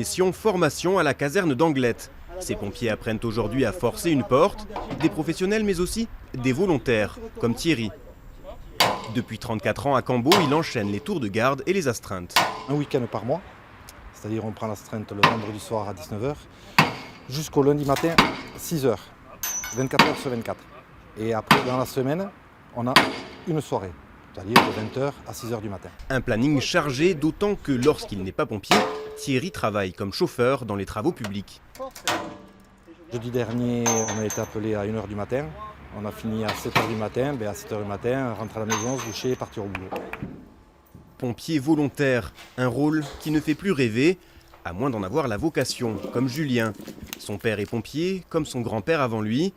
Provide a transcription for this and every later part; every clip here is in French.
Mission formation à la caserne d'Anglette. Ces pompiers apprennent aujourd'hui à forcer une porte, des professionnels mais aussi des volontaires, comme Thierry. Depuis 34 ans à Cambo, il enchaîne les tours de garde et les astreintes. Un week-end par mois, c'est-à-dire on prend l'astreinte le vendredi soir à 19 h jusqu'au lundi matin 6 h, 24 h sur 24. Et après dans la semaine, on a une soirée, c'est-à-dire de 20 h à 6 h du matin. Un planning chargé, d'autant que lorsqu'il n'est pas pompier, Thierry travaille comme chauffeur dans les travaux publics. Jeudi dernier, on a été appelé à 1 h du matin. On a fini à 7 h du matin. À 7 h du matin, rentrer à la maison, se doucher et partir au boulot. Pompier volontaire, un rôle qui ne fait plus rêver, à moins d'en avoir la vocation, comme Julien. Son père est pompier, comme son grand-père avant lui.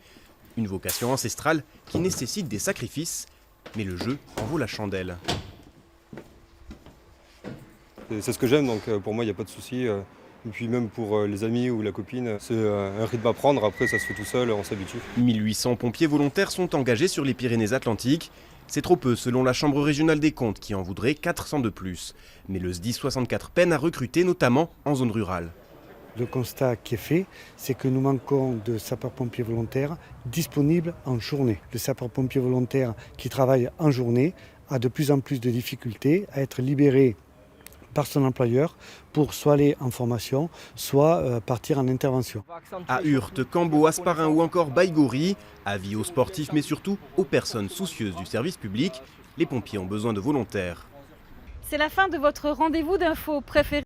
Une vocation ancestrale qui nécessite des sacrifices, mais le jeu en vaut la chandelle. C'est ce que j'aime, donc pour moi il n'y a pas de souci. Et puis même pour les amis ou la copine, c'est un rythme à prendre, après ça se fait tout seul, on s'habitue. 1800 pompiers volontaires sont engagés sur les Pyrénées-Atlantiques. C'est trop peu selon la Chambre régionale des comptes qui en voudrait 400 de plus. Mais le SDIS 64 peine à recruter, notamment en zone rurale. Le constat qui est fait, c'est que nous manquons de sapeurs-pompiers volontaires disponibles en journée. Le sapeur-pompier volontaire qui travaille en journée a de plus en plus de difficultés à être libéré par son employeur pour soit aller en formation, soit partir en intervention. À Hurte, Cambo, Asparin ou encore Baïgori, avis aux sportifs mais surtout aux personnes soucieuses du service public, les pompiers ont besoin de volontaires. C'est la fin de votre rendez-vous d'info préféré.